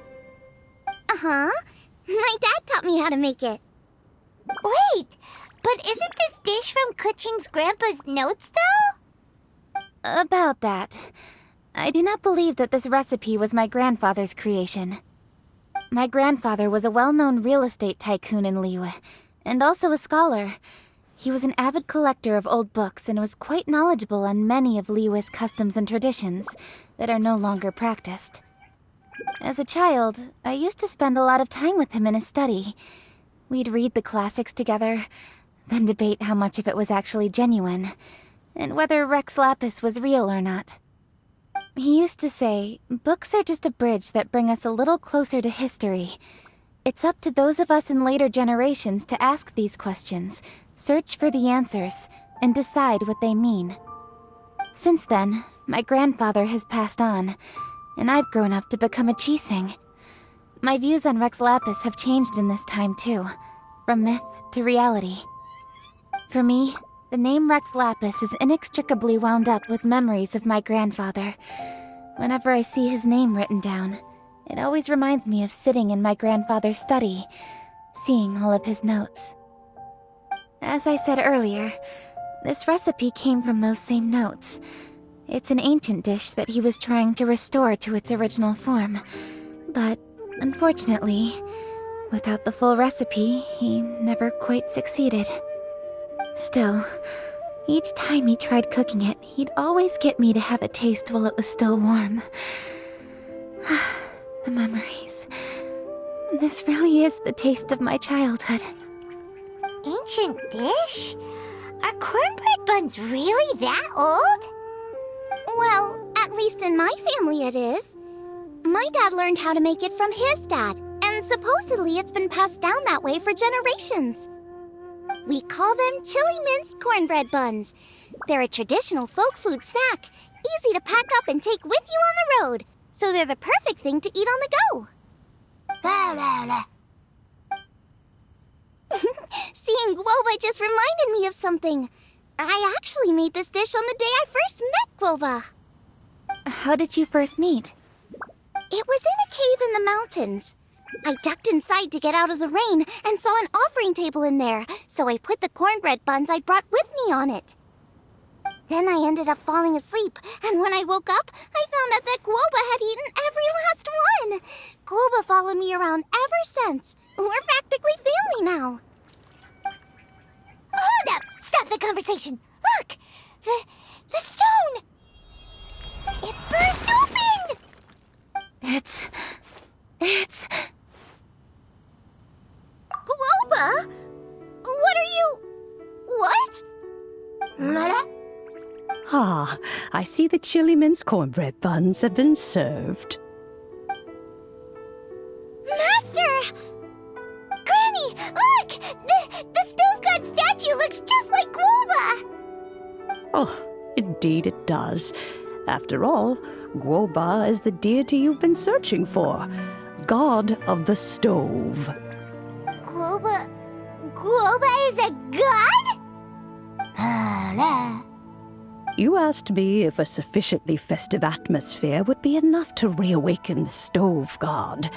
Uh-huh. My dad taught me how to make it. Wait, but isn't this dish from Kuching's grandpa's notes, though? About that, I do not believe that this recipe was my grandfather's creation. My grandfather was a well-known real estate tycoon in Liyue, and also a scholar. He was an avid collector of old books and was quite knowledgeable on many of Liyue's customs and traditions that are no longer practiced. As a child, I used to spend a lot of time with him in his study. We'd read the classics together, then debate how much of it was actually genuine, and whether Rex Lapis was real or not. He used to say, books are just a bridge that bring us a little closer to history. It's up to those of us in later generations to ask these questions, search for the answers, and decide what they mean. Since then, my grandfather has passed on, and I've grown up to become a Qixing. My views on Rex Lapis have changed in this time too, from myth to reality. For me, the name Rex Lapis is inextricably wound up with memories of my grandfather. Whenever I see his name written down, it always reminds me of sitting in my grandfather's study, seeing all of his notes. As I said earlier, this recipe came from those same notes. It's an ancient dish that he was trying to restore to its original form. But, unfortunately, without the full recipe, he never quite succeeded. Still, each time he tried cooking it, he'd always get me to have a taste while it was still warm. The memories. This really is the taste of my childhood. Ancient dish? Are cornbread buns really that old? Well, at least in my family it is. My dad learned how to make it from his dad, and supposedly it's been passed down that way for generations. We call them chili minced cornbread buns. They're a traditional folk food snack, easy to pack up and take with you on the road, so they're the perfect thing to eat on the go. Seeing Guoba just reminded me of something. I actually made this dish on the day I first met Guoba. How did you first meet? It was in a cave in the mountains. I ducked inside to get out of the rain and saw an offering table in there, so I put the cornbread buns I'd brought with me on it. Then I ended up falling asleep, and when I woke up, I found out that Guoba had eaten every last one. Guoba followed me around ever since. We're practically family now. conversation. Look! The stone! It burst open! It's... Globa? What are you... What? Ah, I see the chili mince cornbread buns have been served. Master! Granny, look! The stove god statue looks just like Globa! Oh, indeed it does. After all, Guoba is the deity you've been searching for. God of the stove. Globa is a god? You asked me if a sufficiently festive atmosphere would be enough to reawaken the stove god.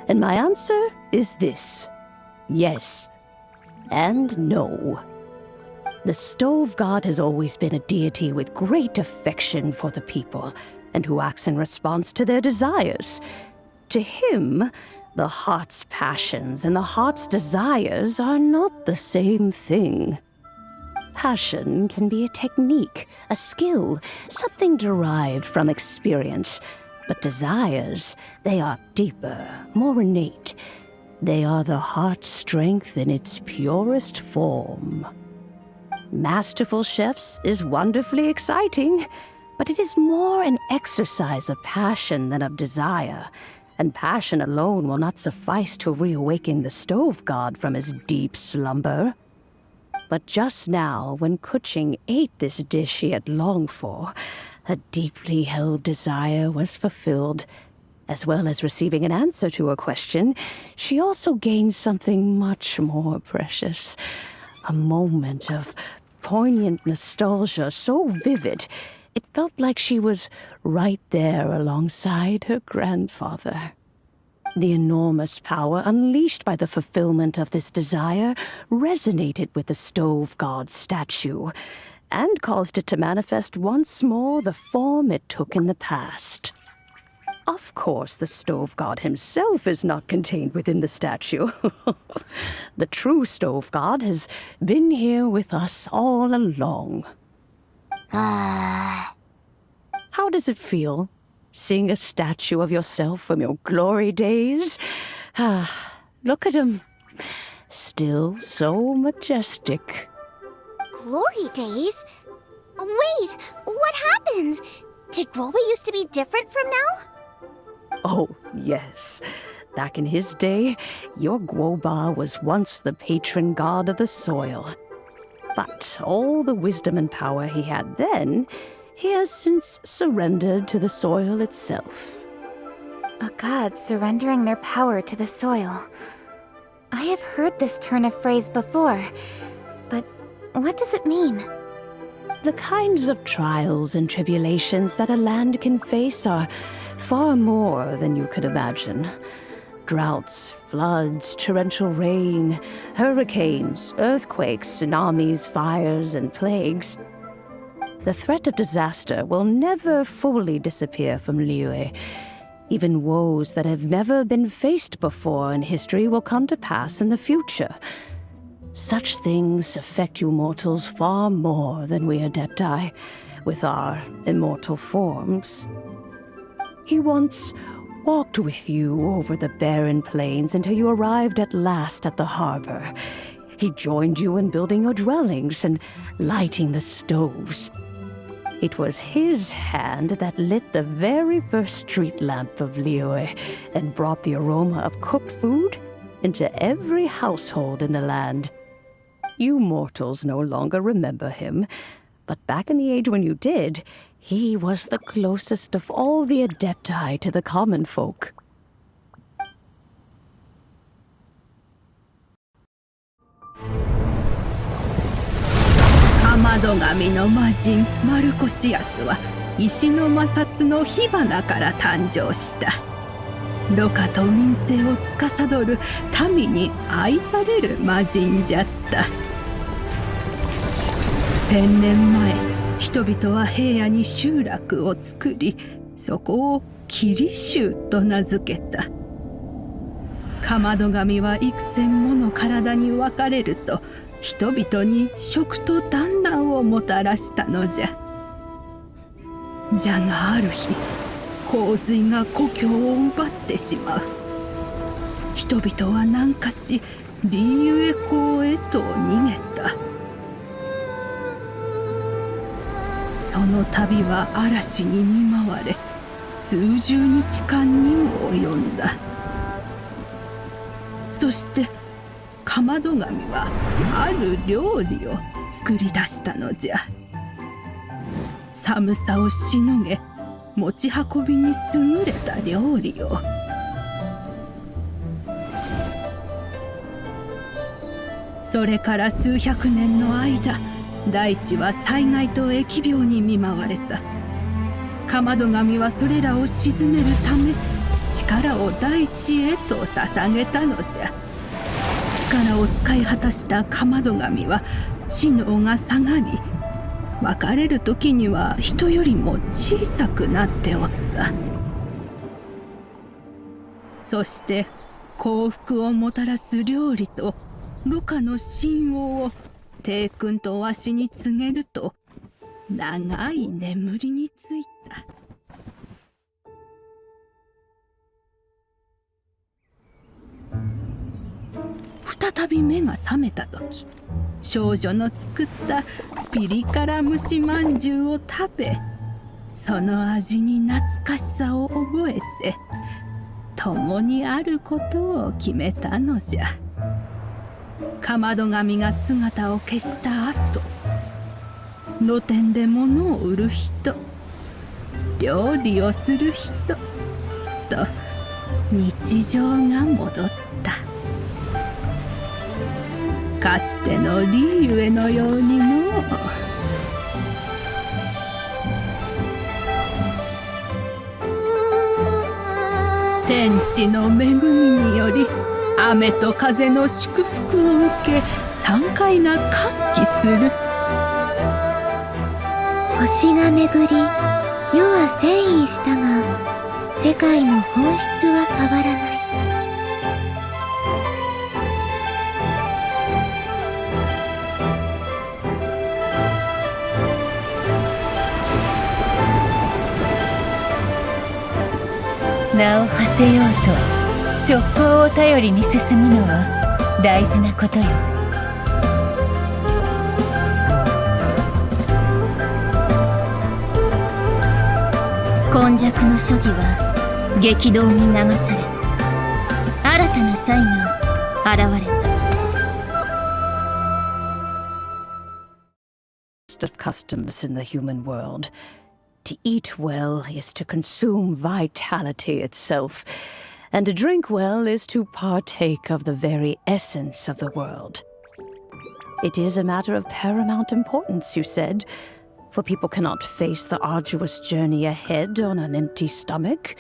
And my answer is this. Yes. And no. The stove god has always been a deity with great affection for the people, and who acts in response to their desires. To him, the heart's passions and the heart's desires are not the same thing. Passion can be a technique, a skill, something derived from experience. But desires, they are deeper, more innate. They are the heart's strength in its purest form. Masterful chefs is wonderfully exciting, but it is more an exercise of passion than of desire. And passion alone will not suffice to reawaken the stove god from his deep slumber. But just now, when Kuching ate this dish he had longed for, a deeply held desire was fulfilled. As well as receiving an answer to a question, she also gained something much more precious. A moment of poignant nostalgia so vivid, it felt like she was right there alongside her grandfather. The enormous power unleashed by the fulfillment of this desire resonated with the stove god's statue, and caused it to manifest once more the form it took in the past. Of course, the stove god himself is not contained within the statue. The true stove god has been here with us all along. How does it feel, seeing a statue of yourself from your glory days? Look at him. Still so majestic. Glory days? Wait, what happened? Did Groba used to be different from now? Oh, yes. Back in his day, your Guoba was once the patron god of the soil. But all the wisdom and power he had then, he has since surrendered to the soil itself. A god surrendering their power to the soil. I have heard this turn of phrase before, but what does it mean? The kinds of trials and tribulations that a land can face are far more than you could imagine. Droughts, floods, torrential rain, hurricanes, earthquakes, tsunamis, fires, and plagues. The threat of disaster will never fully disappear from Liyue. Even woes that have never been faced before in history will come to pass in the future. Such things affect you mortals far more than we Adepti, with our immortal forms. He once walked with you over the barren plains until you arrived at last at the harbor. He joined you in building your dwellings and lighting the stoves. It was his hand that lit the very first street lamp of Liyue and brought the aroma of cooked food into every household in the land. You mortals no longer remember him, but back in the age when you did, he was the closest of all the Adepti to the common folk. Amado神の魔人マルコシアスは石の摩擦の火花から誕生した。土家と民政を司る民に愛される魔人じゃった。1000年前、人々は平野に集落を作り、そこを霧州と名付けた。かまど神は幾千もの体に分かれると、人々に食と団らんをもたらしたのじゃ。じゃがある日、洪水が故郷を奪ってしまう。人々は南下し、リーユエ港へと逃げた。その旅は嵐に見舞われ、数十日間にも及んだ。そしてかまど神はある料理を作り出したのじゃ。寒さをしのげ、持ち運びに優れた料理を。それから数百年の間、大地は災害と疫病に見舞われた。かまど神はそれらを鎮めるため、力を大地へと捧げたのじゃ。力を使い果たしたかまど神は知能が下がり、別れる時には人よりも小さくなっておった。そして幸福をもたらす料理と盧家の神王を帝君とわしに告げると、長い眠りについた。再び目が覚めた時、少女の作ったピリ辛蒸しまんじゅうを食べ、その味に懐かしさを覚えて、共にあることを決めたのじゃ。かまど神が姿を消した後、露店で物を売る人、料理をする人と日常が戻った。かつてのリーユエのようにの。天地の恵みにより、雨と風の祝福を受け、山海が歓喜する。星が巡り、世は遷移したが、世界の本質は変わらない。名を馳せようと食行を頼りに進むのは大事なことよ。今昔の所持は激動に流され、新たな才が現れた。Of customs in the human world. To eat well is to consume vitality itself, and to drink well is to partake of the very essence of the world. It is a matter of paramount importance, you said, for people cannot face the arduous journey ahead on an empty stomach.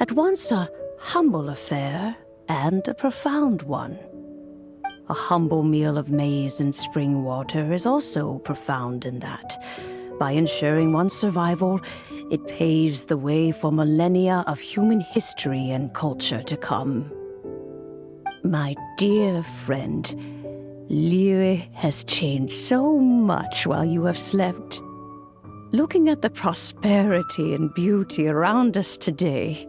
At once a humble affair and a profound one. A humble meal of maize and spring water is also profound in that. By ensuring one's survival, it paves the way for millennia of human history and culture to come. My dear friend, Liyue has changed so much while you have slept. Looking at the prosperity and beauty around us today,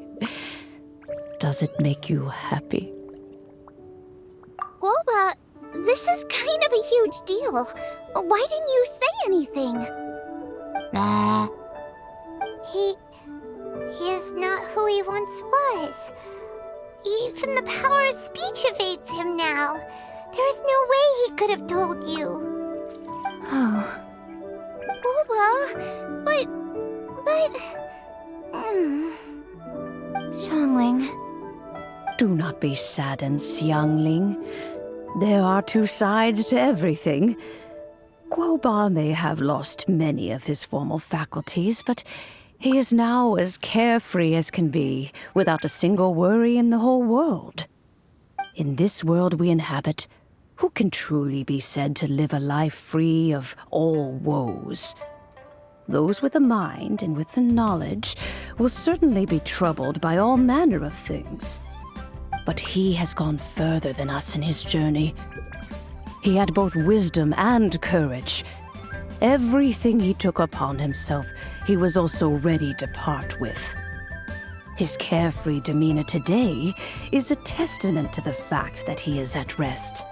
does it make you happy? Guoba, this is kind of a huge deal. Why didn't you say anything? He is not who he once was. Even the power of speech evades him now. There is no way he could have told you. Oh. Guoba, but... Xiangling. Do not be saddened, Xiangling. There are two sides to everything. Guoba may have lost many of his formal faculties, but he is now as carefree as can be, without a single worry in the whole world. In this world we inhabit, who can truly be said to live a life free of all woes? Those with a mind and with the knowledge will certainly be troubled by all manner of things. But he has gone further than us in his journey. He had both wisdom and courage. Everything he took upon himself, he was also ready to part with. His carefree demeanor today is a testament to the fact that he is at rest.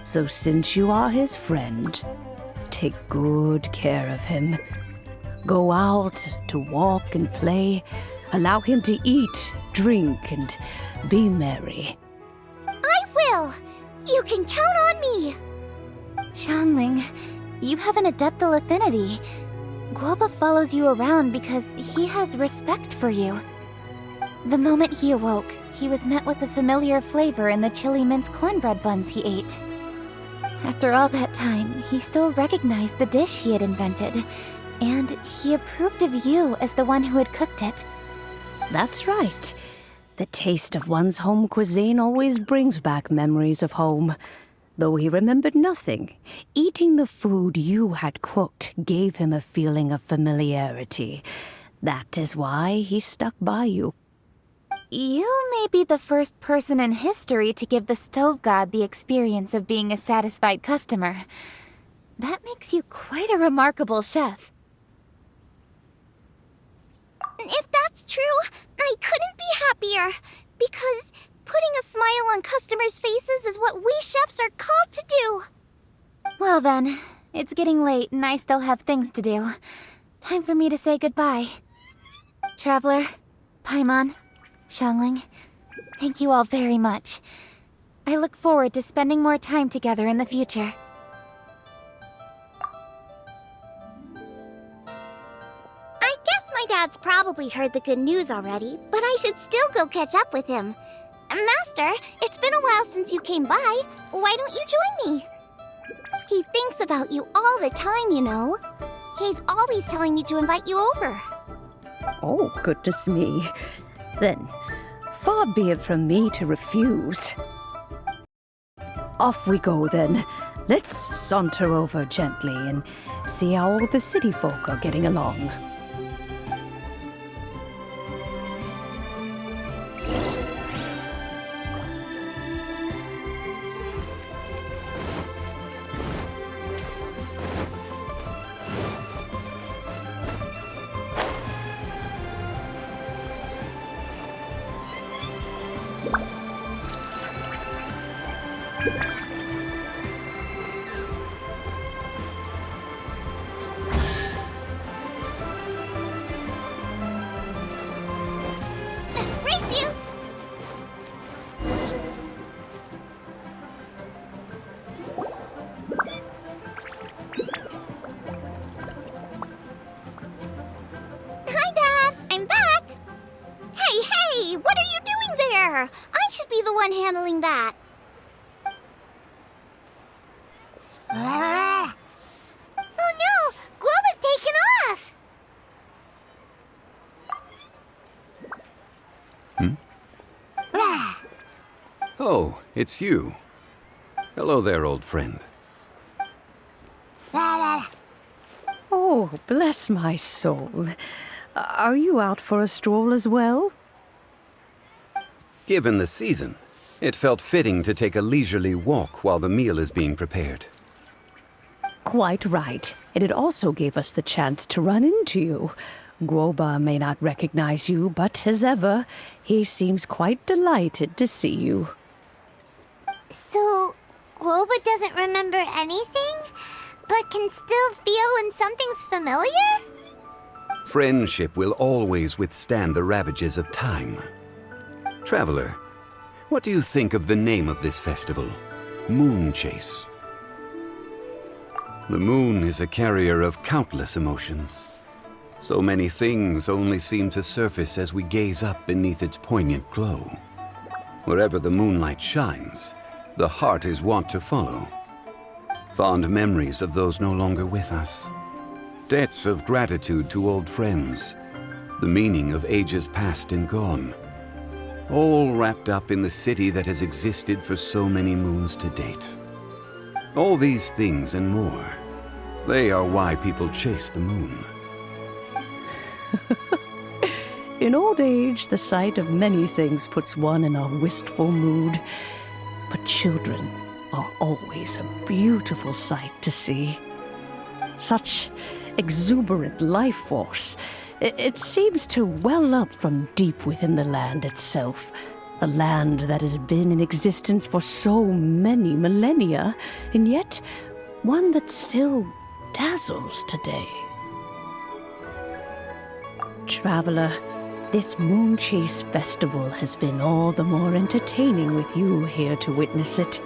So since you are his friend, take good care of him. Go out to walk and play. Allow him to eat, drink, and be merry. I will! You can count on me! Xiangling, you have an adeptal affinity. Guoba follows you around because he has respect for you. The moment he awoke, he was met with the familiar flavor in the chili mince cornbread buns he ate. After all that time, he still recognized the dish he had invented, and he approved of you as the one who had cooked it. That's right. The taste of one's home cuisine always brings back memories of home. Though he remembered nothing, eating the food you had cooked gave him a feeling of familiarity. That is why he stuck by you. You may be the first person in history to give the stove god the experience of being a satisfied customer. That makes you quite a remarkable chef. If that's true, I couldn't be happier. Because putting a smile on customers' faces is what we chefs are called to do. Well then, it's getting late and I still have things to do. Time for me to say goodbye. Traveler, Paimon, Xiangling, thank you all very much. I look forward to spending more time together in the future. I guess my dad's probably heard the good news already, but I should still go catch up with him. Master, it's been a while since you came by. Why don't you join me? He thinks about you all the time, you know. He's always telling me to invite you over. Oh, goodness me. Then, far be it from me to refuse. Off we go, then. Let's saunter over gently and see how all the city folk are getting along. Race you! Hi, Dad! I'm back! Hey! What are you doing there? I should be the one handling that. Oh no! Guoba's taken off! Oh, it's you. Hello there, old friend. Oh, bless my soul. Are you out for a stroll as well? Given the season, it felt fitting to take a leisurely walk while the meal is being prepared. Quite right. And it also gave us the chance to run into you. Guoba may not recognize you, but as ever, he seems quite delighted to see you. So, Guoba doesn't remember anything, but can still feel when something's familiar? Friendship will always withstand the ravages of time. Traveler, what do you think of the name of this festival? Moon Chase. The moon is a carrier of countless emotions. So many things only seem to surface as we gaze up beneath its poignant glow. Wherever the moonlight shines, the heart is wont to follow. Fond memories of those no longer with us. Debts of gratitude to old friends. The meaning of ages past and gone. All wrapped up in the city that has existed for so many moons to date. All these things and more, they are why people chase the moon. In old age, the sight of many things puts one in a wistful mood. But children are always a beautiful sight to see. Such exuberant life force. It seems to well up from deep within the land itself. A land that has been in existence for so many millennia, and yet one that still dazzles today. Traveler, this Moon Chase Festival has been all the more entertaining with you here to witness it.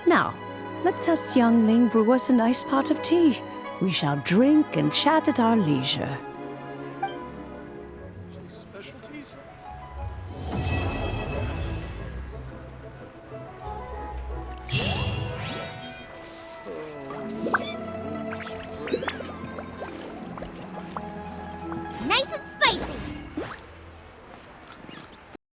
Now, let's have Xiangling brew us a nice pot of tea. We shall drink and chat at our leisure.